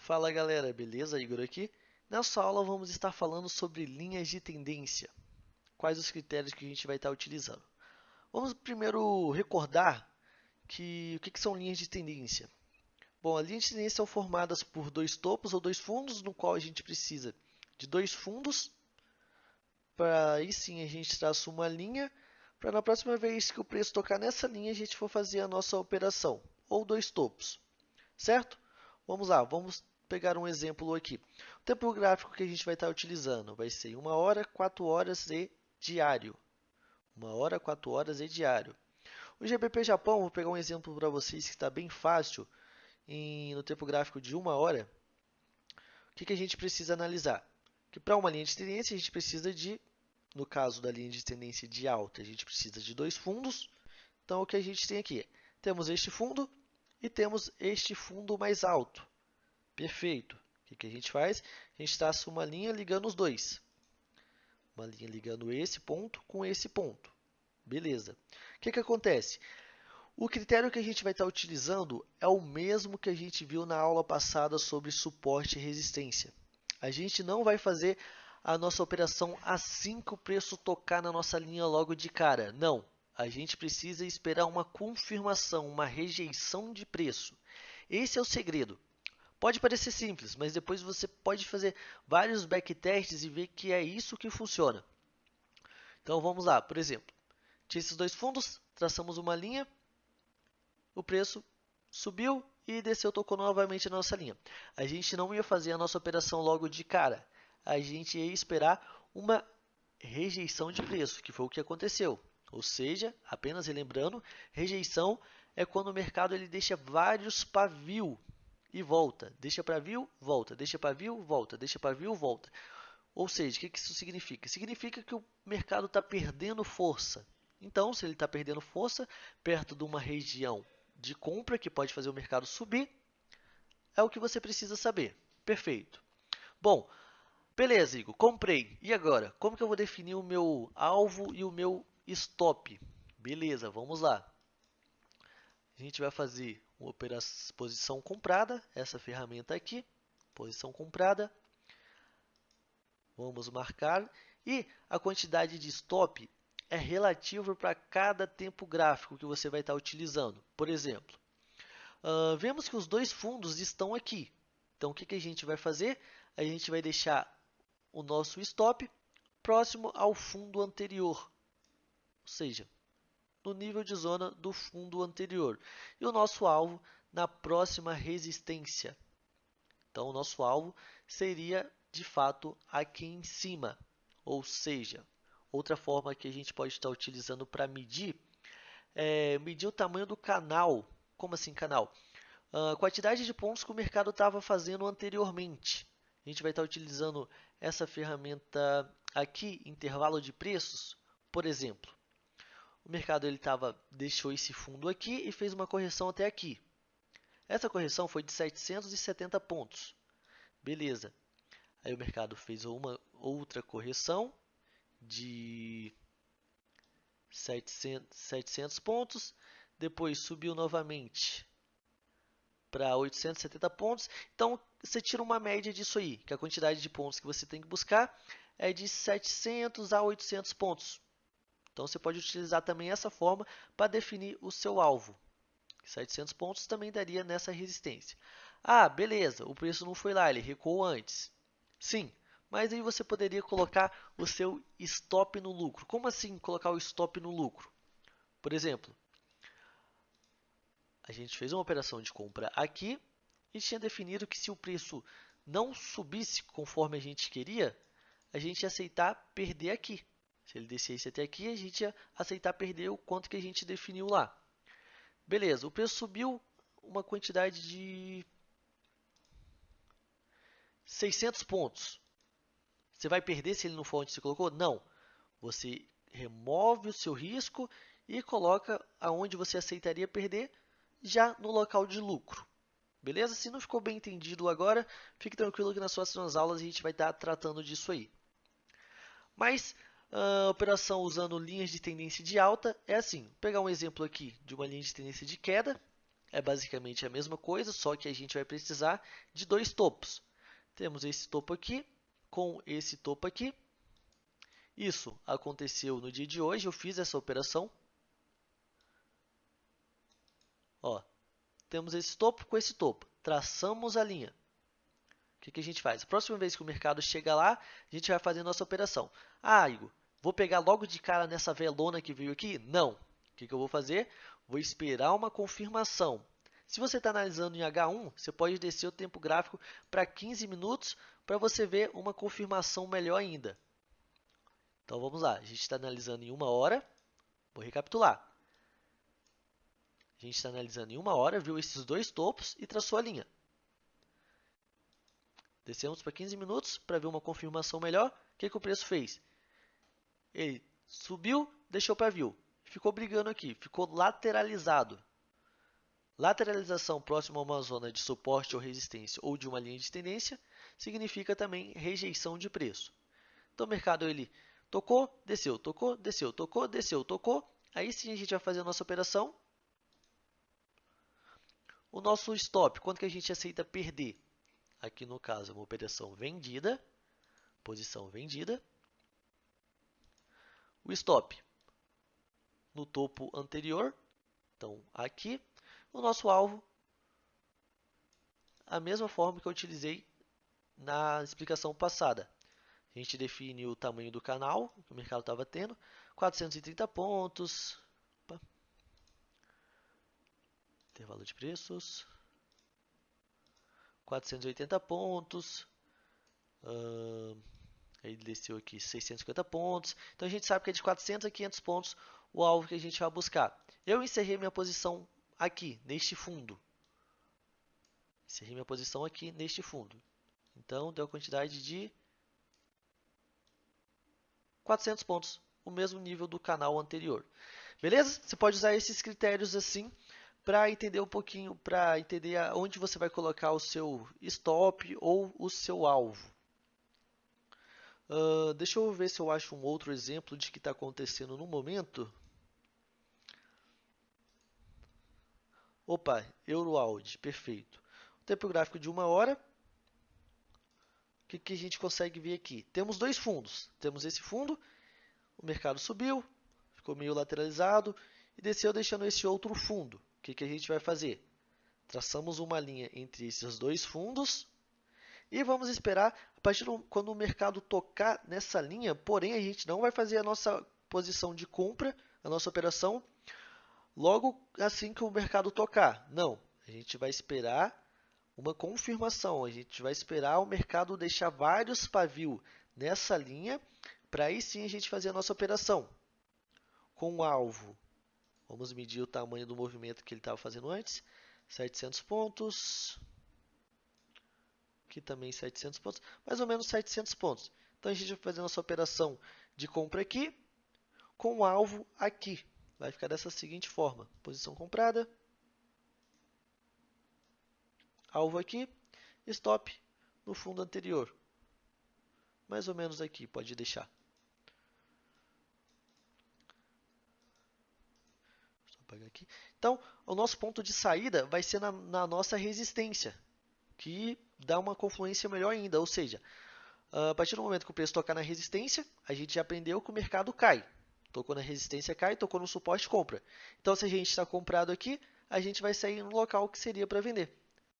Fala galera, beleza? Igor aqui. Nessa aula vamos estar falando sobre linhas de tendência. Quais os critérios que a gente vai estar utilizando? Vamos primeiro recordar o que são linhas de tendência. Bom, as linhas de tendência são formadas por dois topos ou dois fundos, no qual a gente precisa de dois fundos, para aí sim a gente traça uma linha, para na próxima vez que o preço tocar nessa linha a gente for fazer a nossa operação, ou dois topos, certo? Vamos lá, vamos pegar um exemplo aqui. O tempo gráfico que a gente vai estar utilizando vai ser 1 hora, 4 horas e diário. 1 hora, 4 horas e diário. O GBP Japão, vou pegar um exemplo para vocês que está bem fácil. No tempo gráfico de 1 hora, o que a gente precisa analisar? Que para uma linha de tendência a gente precisa de, no caso da linha de tendência de alta, a gente precisa de dois fundos. Então o que a gente tem aqui? Temos este fundo e temos este fundo mais alto. Perfeito. O que a gente faz? A gente traça uma linha ligando os dois. Uma linha ligando esse ponto com esse ponto. Beleza. O que acontece? O critério que a gente vai estar utilizando é o mesmo que a gente viu na aula passada sobre suporte e resistência. A gente não vai fazer a nossa operação assim que o preço tocar na nossa linha logo de cara. Não. A gente precisa esperar uma confirmação, uma rejeição de preço. Esse é o segredo. Pode parecer simples, mas depois você pode fazer vários backtests e ver que é isso que funciona. Então vamos lá, por exemplo, tinha esses dois fundos, traçamos uma linha, o preço subiu e desceu, tocou novamente na nossa linha. A gente não ia fazer a nossa operação logo de cara, a gente ia esperar uma rejeição de preço, que foi o que aconteceu. Ou seja, apenas relembrando, rejeição é quando o mercado ele deixa vários pavios e volta, deixa pavio, volta, deixa pavio, volta, deixa pavio, volta. Ou seja, o que isso significa? Significa que o mercado está perdendo força. Então, se ele está perdendo força, perto de uma região de compra que pode fazer o mercado subir, é o que você precisa saber. Perfeito. Bom, beleza, Igor, comprei. E agora? Como que eu vou definir o meu alvo e o meu stop? Beleza, vamos lá. A gente vai fazer uma posição comprada, essa ferramenta aqui, posição comprada. Vamos marcar e a quantidade de stop é relativa para cada tempo gráfico que você vai estar utilizando. Por exemplo, vemos que os dois fundos estão aqui. Então, o que a gente vai fazer? A gente vai deixar o nosso stop próximo ao fundo anterior, ou seja, no nível de zona do fundo anterior. E o nosso alvo na próxima resistência. Então, o nosso alvo seria, de fato, aqui em cima. Ou seja, outra forma que a gente pode estar utilizando para medir é medir o tamanho do canal. Como assim canal? A quantidade de pontos que o mercado estava fazendo anteriormente. A gente vai estar utilizando essa ferramenta aqui, intervalo de preços. Por exemplo, o mercado deixou esse fundo aqui e fez uma correção até aqui. Essa correção foi de 770 pontos. Beleza. Aí o mercado fez uma outra correção de 700 pontos. Depois subiu novamente para 870 pontos. Então, você tira uma média disso aí, que a quantidade de pontos que você tem que buscar é de 700 a 800 pontos. Então, você pode utilizar também essa forma para definir o seu alvo. 700 pontos também daria nessa resistência. Ah, beleza, o preço não foi lá, ele recuou antes. Sim, mas aí você poderia colocar o seu stop no lucro. Como assim colocar o stop no lucro? Por exemplo, a gente fez uma operação de compra aqui e tinha definido que se o preço não subisse conforme a gente queria, a gente ia aceitar perder aqui. Se ele descesse até aqui, a gente ia aceitar perder o quanto que a gente definiu lá. Beleza, o preço subiu uma quantidade de 600 pontos. Você vai perder se ele não for onde você colocou? Não. Você remove o seu risco e coloca aonde você aceitaria perder, já no local de lucro. Beleza? Se não ficou bem entendido agora, fique tranquilo que nas próximas aulas a gente vai estar tratando disso aí. Mas a operação usando linhas de tendência de alta é assim. Vou pegar um exemplo aqui de uma linha de tendência de queda. é basicamente a mesma coisa, só que a gente vai precisar de dois topos. Temos esse topo aqui com esse topo aqui. Isso aconteceu no dia de hoje, eu fiz essa operação. Ó, temos esse topo com esse topo. Traçamos a linha. O que a gente faz? A próxima vez que o mercado chega lá, a gente vai fazer a nossa operação. Ah, Igor, vou pegar logo de cara nessa velona que veio aqui? Não. O que eu vou fazer? Vou esperar uma confirmação. Se você está analisando em H1, você pode descer o tempo gráfico para 15 minutos para você ver uma confirmação melhor ainda. Então vamos lá, a gente está analisando em 1 hora. Vou recapitular. A gente está analisando em 1 hora, viu esses dois topos e traçou a linha. Descemos para 15 minutos para ver uma confirmação melhor. O que o preço fez? Ele subiu, deixou para view. Ficou brigando aqui, ficou lateralizado. Lateralização próxima a uma zona de suporte ou resistência ou de uma linha de tendência significa também rejeição de preço. Então o mercado ele tocou, desceu, tocou, desceu, tocou, desceu, tocou. Aí sim a gente vai fazer a nossa operação. O nosso stop, quanto que a gente aceita perder? Aqui no caso, uma operação vendida, posição vendida. O stop no topo anterior, então aqui. O nosso alvo, a mesma forma que eu utilizei na explicação passada. A gente define o tamanho do canal que o mercado estava tendo, 430 pontos. Opa. Intervalo de preços. 480 pontos. Aí desceu aqui 650 pontos. Então a gente sabe que é de 400 a 500 pontos o alvo que a gente vai buscar. Eu encerrei minha posição aqui, neste fundo. Encerrei minha posição aqui neste fundo. Então deu a quantidade de 400 pontos, o mesmo nível do canal anterior. Beleza? Você pode usar esses critérios assim para entender um pouquinho, para entender onde você vai colocar o seu stop ou o seu alvo. Deixa eu ver se eu acho um outro exemplo de que está acontecendo no momento. Opa, EuroAud, perfeito. O tempo gráfico de 1 hora. O que a gente consegue ver aqui? Temos dois fundos. Temos esse fundo, o mercado subiu, ficou meio lateralizado e desceu deixando esse outro fundo. O que a gente vai fazer? Traçamos uma linha entre esses dois fundos e vamos esperar a partir quando o mercado tocar nessa linha, porém a gente não vai fazer a nossa posição de compra, a nossa operação, logo assim que o mercado tocar. Não, a gente vai esperar uma confirmação, a gente vai esperar o mercado deixar vários pavios nessa linha, para aí sim a gente fazer a nossa operação. Com o alvo, vamos medir o tamanho do movimento que ele estava fazendo antes, 700 pontos, aqui também 700 pontos, mais ou menos 700 pontos. Então a gente vai fazer a nossa operação de compra aqui, com o alvo aqui. Vai ficar dessa seguinte forma, posição comprada, alvo aqui, stop no fundo anterior. Mais ou menos aqui, pode deixar. Só apagar aqui. Então, o nosso ponto de saída vai ser na nossa resistência, que dá uma confluência melhor ainda. Ou seja, a partir do momento que o preço tocar na resistência, a gente já aprendeu que o mercado cai. Tocou na resistência, cai, tocou no suporte, compra. Então, se a gente está comprado aqui, a gente vai sair no local que seria para vender.